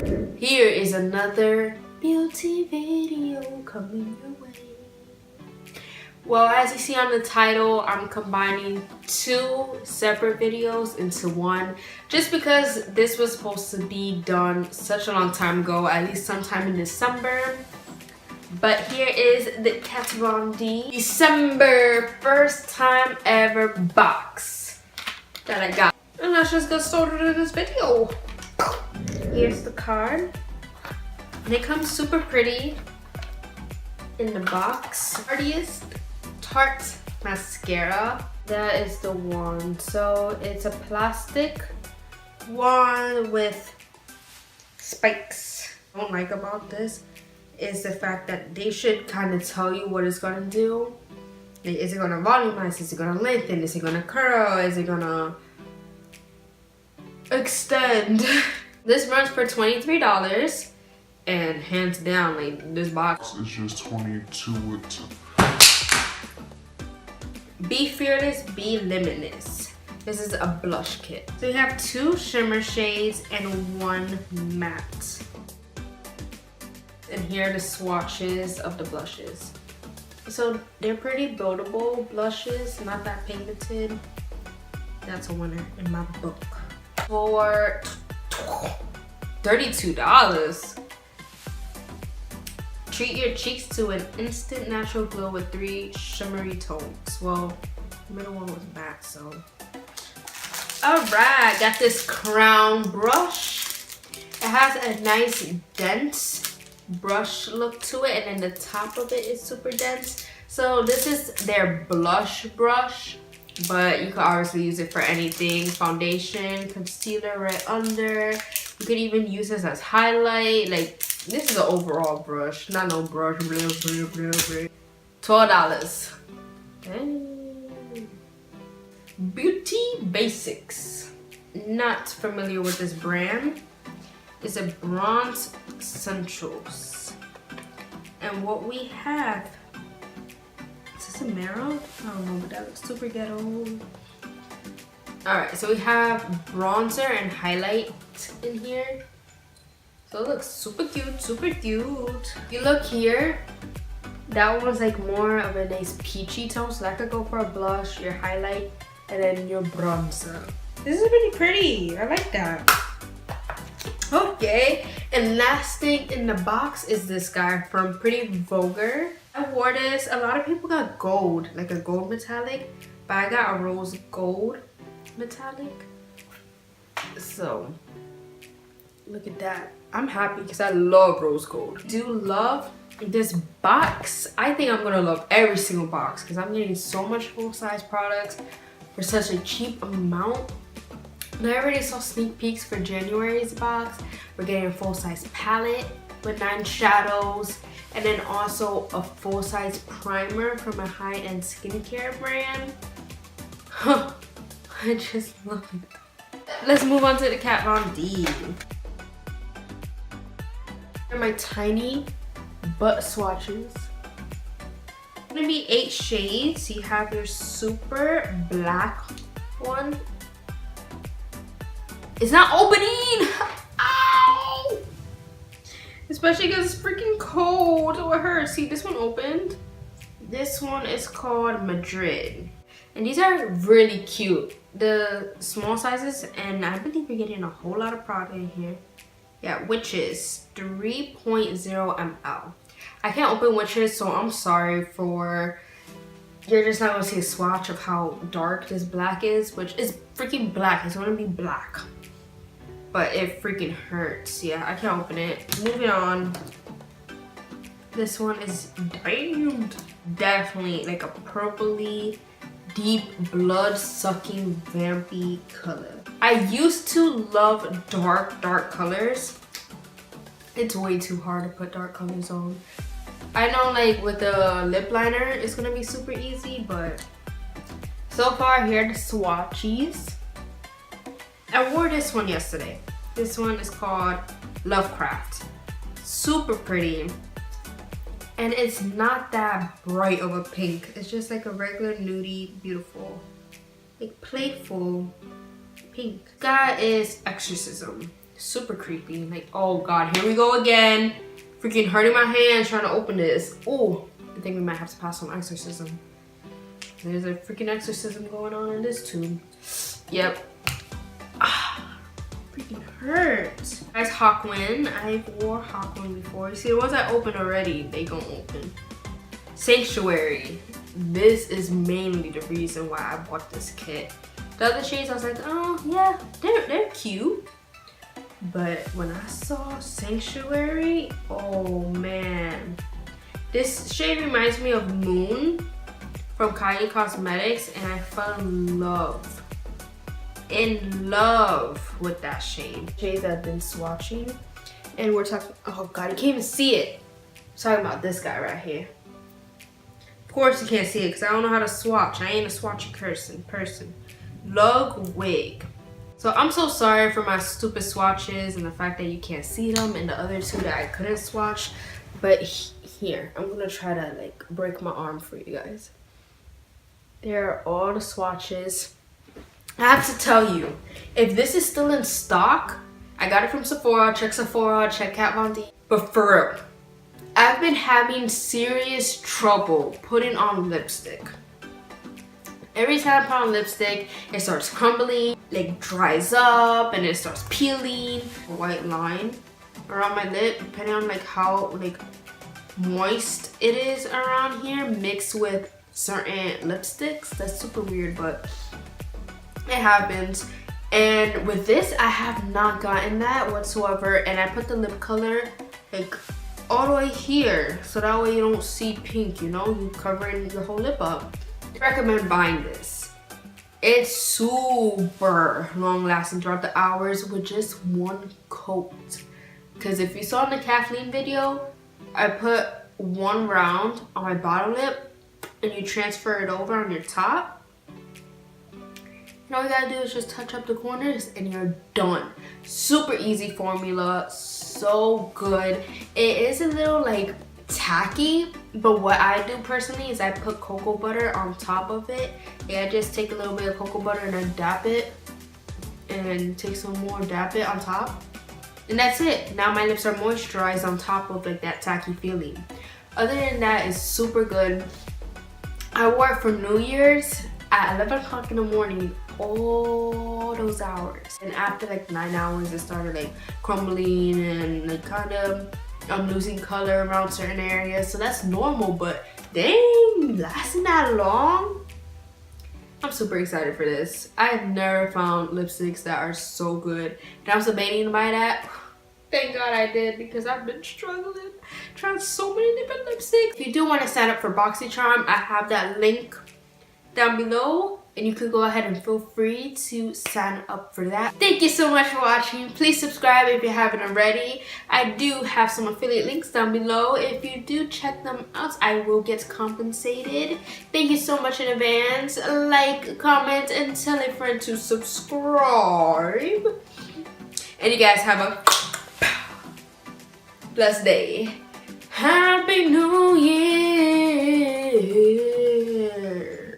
Here is another beauty video coming your way. Well, as you see on the title, I'm combining two separate videos into one just because this was supposed to be done such a long time ago, at least sometime in December. But here is the Kat Von D December first time ever box that I got. And let's just get started in this video. Here's the card. And it comes super pretty in the box. Artist Tarte mascara. That is the one. So it's a plastic one with spikes. What I don't like about this is the fact that they should kind of tell you what it's gonna do. Like, is it gonna volumize? Is it gonna lengthen? Is it gonna curl? Is it gonna extend? This runs for $23, and hands down, like, this box is just 22. Be fearless, be limitless. This is a blush kit. So you have two shimmer shades and one matte. And here are the swatches of the blushes. So they're pretty buildable blushes, not that pigmented. That's a winner in my book. For $32. Treat your cheeks to an instant natural glow with 3 shimmery tones. Well, the middle one was matte, so. Alright, got this crown brush. It has a nice dense brush look to it, and then the top of it is super dense. So this is their blush brush, but you could obviously use it for anything. Foundation, concealer right under. You could even use this as highlight. Like, this is an overall brush, not no brush. $12. Okay. Beauty Basics. Not familiar with this brand. It's a Bronze Centrals. And what we have, is this a mirror? I don't know, but that looks super ghetto. Alright, so we have bronzer and highlight in here. So it looks super cute, super cute. You look here, that one's like more of a nice peachy tone, so that could go for a blush, your highlight, and then your bronzer. This is really pretty, I like that. Okay, and last thing in the box is this guy from Pretty Vulgar. I wore this, a lot of people got gold, like a gold metallic, but I got a rose gold metallic. So, look at that. I'm happy because I love rose gold. Do love this box. I think I'm gonna love every single box because I'm getting so much full-size products for such a cheap amount. And I already saw sneak peeks for January's box. We're getting a full-size palette with 9 shadows, and then also a full-size primer from a high-end skincare brand. Huh, I just love it. Let's move on to the Kat Von D. Here are my tiny butt swatches. It's gonna be 8 shades. You have your super black one. It's not opening! Ow! Especially because it's freaking cold. Oh, it hurts. See, this one opened. This one is called Madrid. And these are really cute. The small sizes, and I believe we're getting a whole lot of product in here. Yeah, Witches 3.0 ml. I can't open Witches, so I'm sorry for... You're just not gonna see a swatch of how dark this black is, which is freaking black. It's gonna be black. But it freaking hurts. Yeah, I can't open it. Moving on. This one is damned. Definitely like a purpley, deep blood-sucking vampy color. I used to love dark colors. It's way too hard to put dark colors on. I know, like, with the lip liner, it's gonna be super easy, but so far, here are the swatches. I wore this one yesterday. This one is called Lovecraft. Super pretty. And it's not that bright of a pink. It's just like a regular nudie, beautiful, like playful pink. This guy is Exorcism. Super creepy. Like, oh god, here we go again. Freaking hurting my hands trying to open this. Oh, I think we might have to pass on exorcism. There's a freaking exorcism going on in this tube. Yep. Ah, freaking hurts. Guys, Hawkwind. I've wore Hawkwind before. You see, the ones I opened already, they gon' open. Sanctuary. This is mainly the reason why I bought this kit. The other shades, I was like, oh yeah, they're cute. But when I saw Sanctuary, oh man. This shade reminds me of Moon from PUR Cosmetics, and I fell in love with that shade. Shades that I've been swatching, and we're talking, oh god, you can't even see it. I'm talking about this guy right here. Of course you can't see it because I don't know how to swatch. I ain't a swatchy person. Lug Wig. So I'm so sorry for my stupid swatches and the fact that you can't see them, and the other two that I couldn't swatch. But here, I'm gonna try to like break my arm for you guys. There are all the swatches. I have to tell you, if this is still in stock, I got it from Sephora. Check Sephora, check Kat Von D. But for real, I've been having serious trouble putting on lipstick. Every time I put on lipstick, it starts crumbling, like dries up, and it starts peeling. A white line around my lip, depending on like how like moist it is around here, mixed with certain lipsticks. That's super weird, but it happens. And with this, I have not gotten that whatsoever. And I put the lip color like all the way here, so that way you don't see pink, you know, you covering the whole lip up. I recommend buying this. It's super long lasting throughout the hours with just one coat. Because if you saw in the Kathleen video, I put one round on my bottom lip and you transfer it over on your top. And all you gotta do is just touch up the corners and you're done. Super easy formula, so good. It is a little like tacky, but what I do personally is I put cocoa butter on top of it. Yeah, I just take a little bit of cocoa butter and then dap it, and take some more, dap it on top, and that's it. Now my lips are moisturized on top of like that tacky feeling. Other than that, it's super good. I wore it for New Year's at 11 o'clock in the morning, all those hours, and after like 9 hours it started like crumbling and like kind of I'm losing color around certain areas, so that's normal, but dang, lasting that long? I'm super excited for this. I've never found lipsticks that are so good, and I was debating to buy that. Thank God I did, because I've been struggling trying so many different lipsticks. If you do want to sign up for Boxycharm, I have that link down below, and you can go ahead and feel free to sign up for that. Thank you so much for watching. Please subscribe if you haven't already. I do have some affiliate links down below. If you do check them out, I will get compensated. Thank you so much in advance. Like, comment, and tell a friend to subscribe. And you guys have a blessed day. Happy New Year.